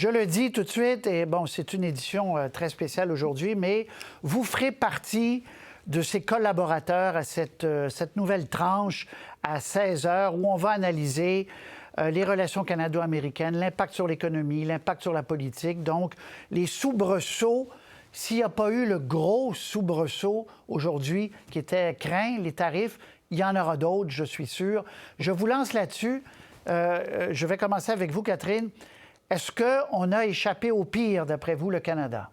Je le dis tout de suite, et bon, c'est une édition très spéciale aujourd'hui, mais vous ferez partie de ces collaborateurs à cette nouvelle tranche à 16 heures où on va analyser les relations canado-américaines, l'impact sur l'économie, l'impact sur la politique, donc les soubresauts. S'il n'y a pas eu le gros soubresaut aujourd'hui qui était craint, les tarifs, il y en aura d'autres, je suis sûr. Je vous lance là-dessus. Je vais commencer avec vous, Catherine. Est-ce qu'on a échappé au pire, d'après vous, le Canada?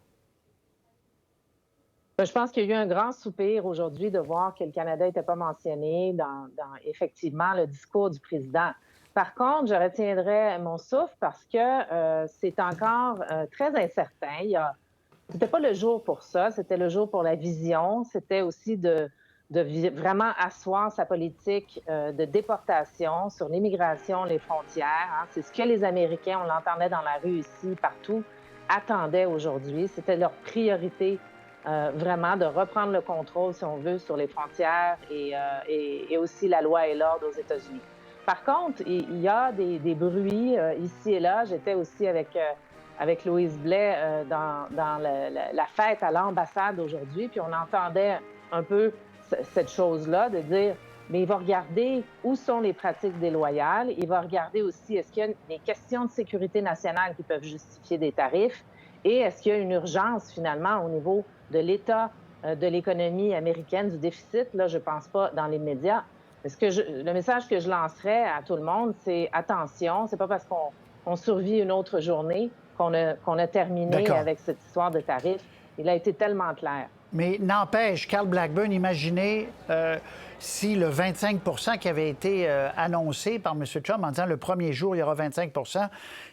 Je pense qu'il y a eu un grand soupir aujourd'hui de voir que le Canada n'était pas mentionné dans effectivement le discours du président. Par contre, je retiendrai mon souffle parce que c'est encore très incertain. C'était pas le jour pour ça, c'était le jour pour la vision. C'était aussi de vraiment asseoir sa politique de déportation sur l'immigration, les frontières. Hein. C'est ce que les Américains, on l'entendait dans la rue ici, partout, attendaient aujourd'hui. C'était leur priorité. Vraiment de reprendre le contrôle, si on veut, sur les frontières et aussi la loi et l'ordre aux États-Unis. Par contre, il y a des bruits ici et là. J'étais aussi avec Louise Blais dans la fête à l'ambassade aujourd'hui, puis on entendait un peu cette chose-là, de dire, mais il va regarder où sont les pratiques déloyales, il va regarder aussi est-ce qu'il y a des questions de sécurité nationale qui peuvent justifier des tarifs, et est-ce qu'il y a une urgence, finalement, au niveau de l'état de l'économie américaine, du déficit, là, je ne pense pas dans les médias. Le message que je lancerais à tout le monde, c'est attention, c'est pas parce qu'on survit une autre journée qu'on a terminé avec cette histoire de tarifs. Il a été tellement clair. Mais n'empêche, Carl Blackburn, imaginez si le 25 qui avait été annoncé par M. Trump en disant le premier jour, il y aura 25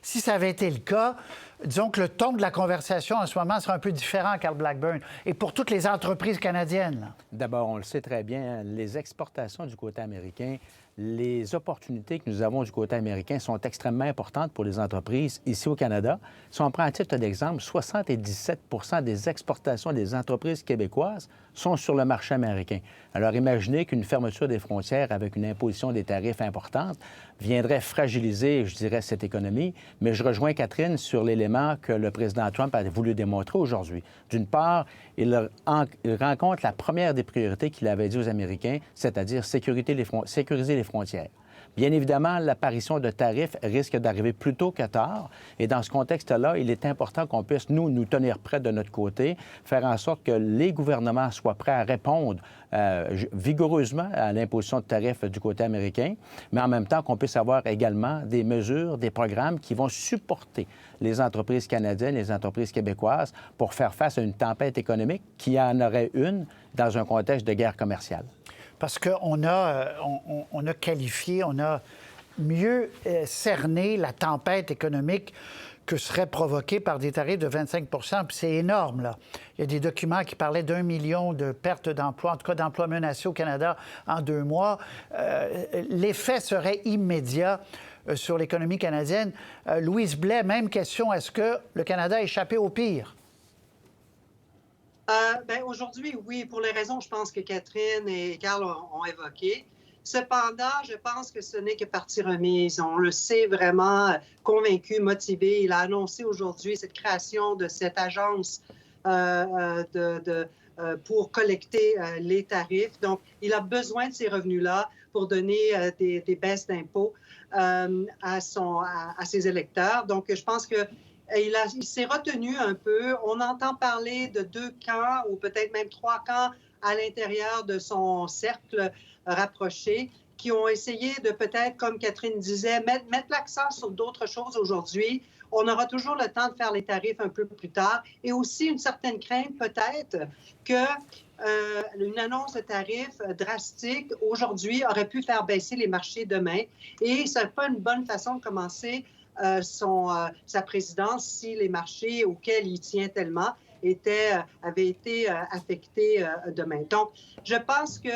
si ça avait été le cas, disons que le ton de la conversation en ce moment sera un peu différent, Carl Blackburn, et pour toutes les entreprises canadiennes. D'abord, on le sait très bien, les exportations du côté américain, les opportunités que nous avons du côté américain sont extrêmement importantes pour les entreprises ici au Canada. Si on prend à titre d'exemple, 77 des exportations des entreprises québécoises sont sur le marché américain. Alors imaginez qu'une fermeture des frontières avec une imposition des tarifs importante viendrait fragiliser, je dirais, cette économie. Mais je rejoins Catherine sur l'élément que le président Trump a voulu démontrer aujourd'hui. D'une part, il rencontre la première des priorités qu'il avait dit aux Américains, c'est-à-dire sécuriser les frontières. Bien évidemment, l'apparition de tarifs risque d'arriver plus tôt que tard. Et dans ce contexte-là, il est important qu'on puisse, nous tenir prêts de notre côté, faire en sorte que les gouvernements soient prêts à répondre vigoureusement à l'imposition de tarifs du côté américain, mais en même temps qu'on puisse avoir également des mesures, des programmes qui vont supporter les entreprises canadiennes, les entreprises québécoises pour faire face à une tempête économique qui en aurait une dans un contexte de guerre commerciale. Parce qu'on a qualifié, on a mieux cerné la tempête économique que serait provoquée par des tarifs de 25 puis c'est énorme, là. Il y a des documents qui parlaient d'1 million de pertes d'emplois, en tout cas d'emplois menacés au Canada en 2 mois. L'effet serait immédiat sur l'économie canadienne. Louise Blais, même question, est-ce que le Canada a échappé au pire? Aujourd'hui, oui, pour les raisons, je pense que Catherine et Carl ont évoquées. Cependant, je pense que ce n'est que partie remise. On le sait vraiment convaincu, motivé. Il a annoncé aujourd'hui cette création de cette agence pour collecter les tarifs. Donc, il a besoin de ces revenus-là pour donner des baisses d'impôts à ses électeurs. Donc, je pense que il s'est retenu un peu. On entend parler de 2 camps ou peut-être même 3 camps à l'intérieur de son cercle rapproché qui ont essayé de peut-être, comme Catherine disait, mettre l'accent sur d'autres choses aujourd'hui. On aura toujours le temps de faire les tarifs un peu plus tard et aussi une certaine crainte peut-être qu'une annonce de tarifs drastique aujourd'hui aurait pu faire baisser les marchés demain et ce n'est pas une bonne façon de commencer sa présidence si les marchés auxquels il tient tellement avaient été affectés demain. Donc, je pense que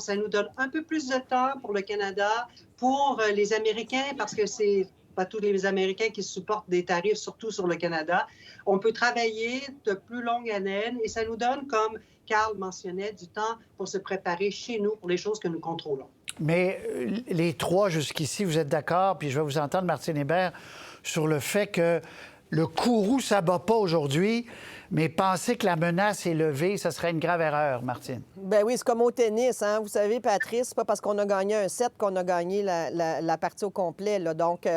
ça nous donne un peu plus de temps pour le Canada, pour les Américains, parce que c'est pas tous les Américains qui supportent des tarifs, surtout sur le Canada. On peut travailler de plus longue haleine et ça nous donne, comme Carl mentionnait, du temps pour se préparer chez nous pour les choses que nous contrôlons. Mais les trois jusqu'ici, vous êtes d'accord, puis je vais vous entendre, Martine Hébert, sur le fait que le courroux ne s'abat pas aujourd'hui, mais penser que la menace est levée, ça serait une grave erreur, Martine. Ben oui, c'est comme au tennis, hein? Vous savez, Patrice, c'est pas parce qu'on a gagné un set qu'on a gagné la partie au complet, là. Donc,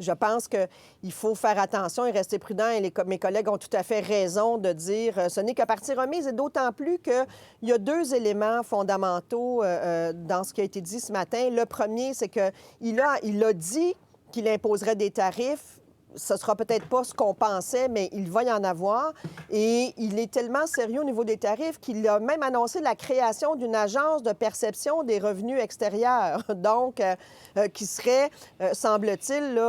je pense qu'il faut faire attention et rester prudent. Et mes collègues ont tout à fait raison de dire ce n'est que partie remise, et d'autant plus qu'il y a deux éléments fondamentaux dans ce qui a été dit ce matin. Le premier, c'est qu'il a dit qu'il imposerait des tarifs. Ce ne sera peut-être pas ce qu'on pensait, mais il va y en avoir. Et il est tellement sérieux au niveau des tarifs qu'il a même annoncé la création d'une agence de perception des revenus extérieurs, donc qui serait, semble-t-il,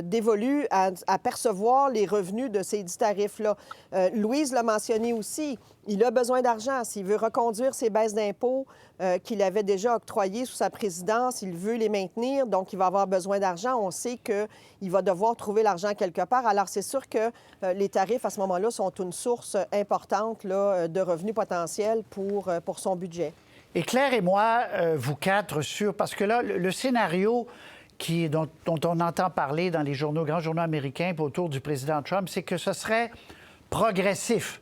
dévolue à percevoir les revenus de ces 10 tarifs-là. Louise l'a mentionné aussi. Il a besoin d'argent. S'il veut reconduire ces baisses d'impôts qu'il avait déjà octroyées sous sa présidence, il veut les maintenir, donc il va avoir besoin d'argent. On sait qu'il va devoir trouver l'argent quelque part. Alors, c'est sûr que les tarifs, à ce moment-là, sont une source importante là, de revenus potentiels pour son budget. Et Claire et moi, vous quatre, parce que là, le scénario dont on entend parler dans les grands journaux américains autour du président Trump, c'est que ce serait progressif.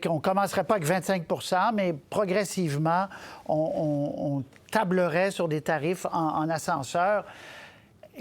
On ne commencerait pas avec 25 % mais progressivement, on tablerait sur des tarifs en ascenseur.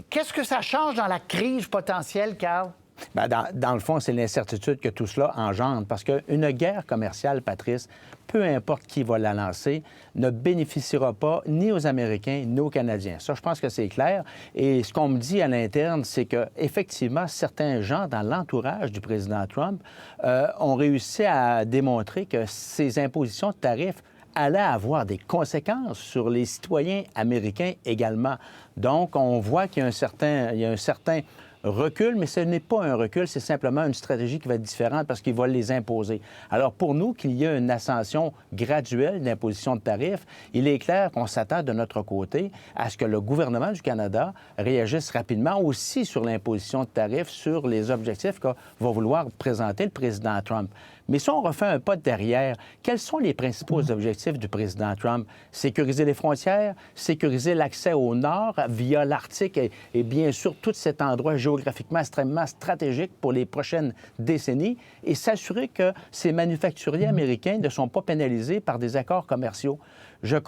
Qu'est-ce que ça change dans la crise potentielle, Carl? Bien, dans le fond, c'est l'incertitude que tout cela engendre. Parce qu'une guerre commerciale, Patrice, peu importe qui va la lancer, ne bénéficiera pas ni aux Américains ni aux Canadiens. Ça, je pense que c'est clair. Et ce qu'on me dit à l'interne, c'est qu'effectivement, certains gens dans l'entourage du président Trump ont réussi à démontrer que ces impositions de tarifs allaient avoir des conséquences sur les citoyens américains également. Donc, on voit qu'il y a un certain recul, mais ce n'est pas un recul, c'est simplement une stratégie qui va être différente parce qu'il va les imposer. Alors, pour nous, qu'il y ait une ascension graduelle d'imposition de tarifs, il est clair qu'on s'attend de notre côté à ce que le gouvernement du Canada réagisse rapidement aussi sur l'imposition de tarifs, sur les objectifs que va vouloir présenter le président Trump. Mais si on refait un pas de derrière, quels sont les principaux objectifs du président Trump? Sécuriser les frontières, sécuriser l'accès au nord via l'Arctique et bien sûr tout cet endroit géographiquement extrêmement stratégique pour les prochaines décennies et s'assurer que ces manufacturiers américains ne sont pas pénalisés par des accords commerciaux. Je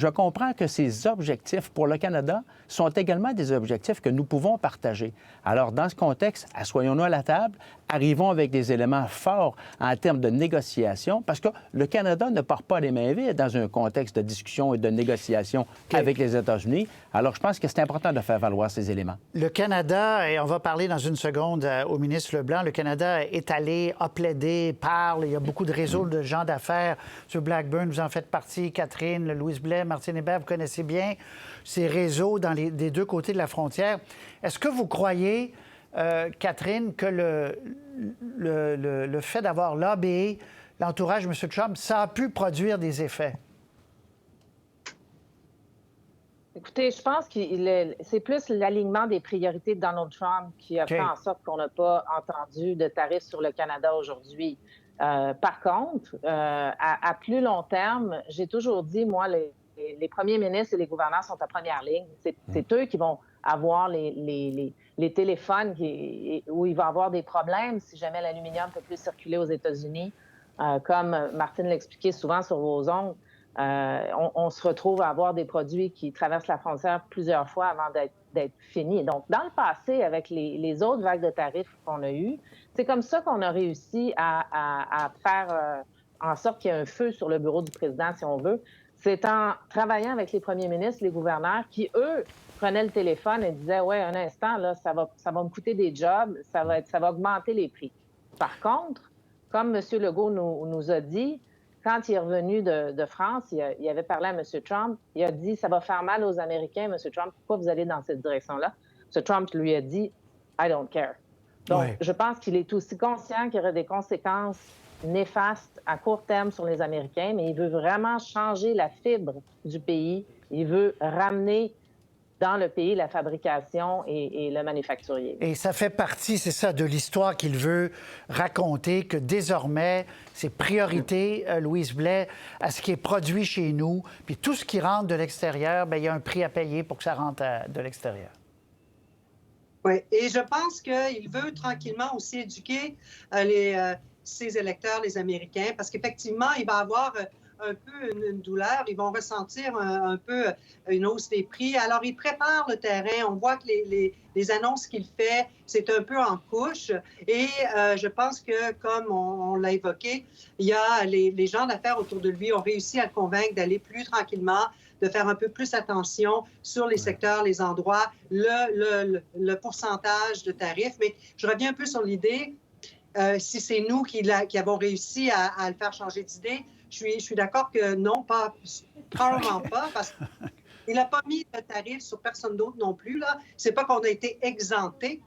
comprends que ces objectifs pour le Canada sont également des objectifs que nous pouvons partager. Alors, dans ce contexte, assoyons-nous à la table, arrivons avec des éléments forts en termes de négociation, parce que le Canada ne part pas les mains vides dans un contexte de discussion et de négociation avec les États-Unis. Alors, je pense que c'est important de faire valoir ces éléments. Le Canada, et on va parler dans une seconde au ministre Leblanc, le Canada est allé, a plaidé, parle, il y a beaucoup de réseaux de gens d'affaires. M. Blackburn, vous en faites partie, Catherine, Louise Blais, Martine Hébert, vous connaissez bien ces réseaux des deux côtés de la frontière. Est-ce que vous croyez, Catherine, que le fait d'avoir lobbyé l'entourage de M. Trump, ça a pu produire des effets? Écoutez, je pense que c'est plus l'alignement des priorités de Donald Trump qui a fait en sorte qu'on n'a pas entendu de tarifs sur le Canada aujourd'hui. Par contre, à plus long terme, j'ai toujours dit, moi, les premiers ministres et les gouverneurs sont à première ligne. C'est eux qui vont avoir les téléphones où il va y avoir des problèmes si jamais l'aluminium ne peut plus circuler aux États-Unis. Comme Martine l'expliquait souvent sur vos ondes, on se retrouve à avoir des produits qui traversent la frontière plusieurs fois avant d'être finis. Donc, dans le passé, avec les autres vagues de tarifs qu'on a eues, c'est comme ça qu'on a réussi à faire en sorte qu'il y ait un feu sur le bureau du président, si on veut. C'est en travaillant avec les premiers ministres, les gouverneurs, qui, eux, prenaient le téléphone et disaient « Ouais, un instant, là, ça va me coûter des jobs, ça va augmenter les prix. » Par contre, comme M. Legault nous a dit, quand il est revenu de France, il avait parlé à M. Trump, il a dit « Ça va faire mal aux Américains, M. Trump, pourquoi vous allez dans cette direction-là? » M. Trump lui a dit « I don't care. » Donc, je pense qu'il est aussi conscient qu'il y aurait des conséquences néfastes à court terme sur les Américains, mais il veut vraiment changer la fibre du pays. Il veut ramener dans le pays la fabrication et le manufacturier. Et ça fait partie, c'est ça, de l'histoire qu'il veut raconter, que désormais, c'est priorité, Louise Blais, à ce qui est produit chez nous, puis tout ce qui rentre de l'extérieur, bien, il y a un prix à payer pour que ça rentre de l'extérieur. Oui, et je pense qu'il veut tranquillement aussi éduquer ses électeurs, les Américains, parce qu'effectivement, il va avoir un peu une douleur, ils vont ressentir un peu une hausse des prix. Alors, il prépare le terrain. On voit que les annonces qu'il fait, c'est un peu en couche. Et je pense que, comme on l'a évoqué, il y a les gens d'affaires autour de lui ont réussi à le convaincre d'aller plus tranquillement, de faire un peu plus attention sur les secteurs, les endroits, le pourcentage de tarifs. Mais je reviens un peu sur l'idée, si c'est nous qui avons réussi à le faire changer d'idée, je suis d'accord que non, probablement pas, parce qu'il n'a pas mis de tarif sur personne d'autre non plus. Ce n'est pas qu'on a été exempté,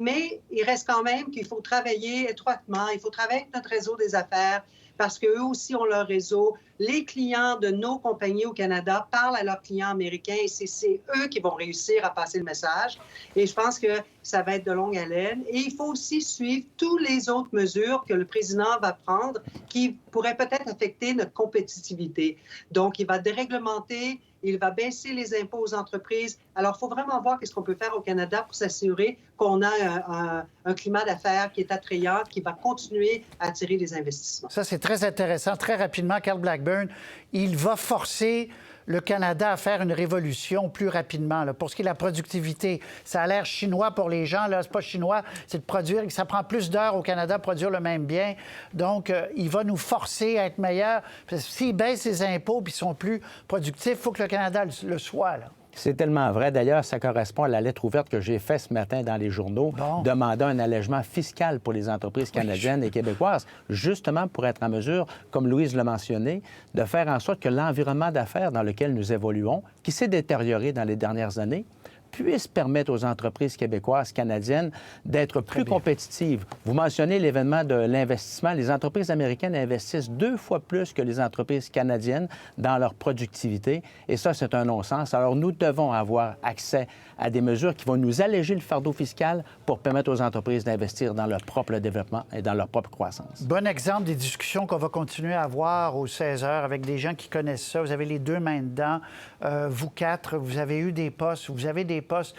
mais il reste quand même qu'il faut travailler étroitement, il faut travailler avec notre réseau des affaires, parce qu'eux aussi ont leur réseau. Les clients de nos compagnies au Canada parlent à leurs clients américains et c'est eux qui vont réussir à passer le message. Et je pense que ça va être de longue haleine. Et il faut aussi suivre toutes les autres mesures que le président va prendre qui pourraient peut-être affecter notre compétitivité. Donc, il va déréglementer, il va baisser les impôts aux entreprises. Alors, il faut vraiment voir qu'est-ce qu'on peut faire au Canada pour s'assurer qu'on a un climat d'affaires qui est attrayant, qui va continuer à attirer des investissements. Ça, c'est très intéressant. Très rapidement, Carl Blackburn, il va forcer le Canada à faire une révolution plus rapidement. Là. Pour ce qui est de la productivité, ça a l'air chinois pour les gens. Là, c'est pas chinois, c'est de produire. Ça prend plus d'heures au Canada de produire le même bien. Donc, il va nous forcer à être meilleurs. S'ils baissent les impôts puis sont plus productifs, il faut que le Canada le soit. Là. C'est tellement vrai. D'ailleurs, ça correspond à la lettre ouverte que j'ai faite ce matin dans les journaux, demandant un allègement fiscal pour les entreprises canadiennes et québécoises, justement pour être en mesure, comme Louise l'a mentionné, de faire en sorte que l'environnement d'affaires dans lequel nous évoluons, qui s'est détérioré dans les dernières années, puisse permettre aux entreprises québécoises, canadiennes, d'être plus compétitives. Vous mentionnez l'événement de l'investissement. Les entreprises américaines investissent 2 fois plus que les entreprises canadiennes dans leur productivité. Et ça, c'est un non-sens. Alors, nous devons avoir accès à des mesures qui vont nous alléger le fardeau fiscal pour permettre aux entreprises d'investir dans leur propre développement et dans leur propre croissance. Bon exemple des discussions qu'on va continuer à avoir aux 16 heures avec des gens qui connaissent ça. Vous avez les deux mains dedans. Vous quatre, vous avez eu des postes, vous avez des postes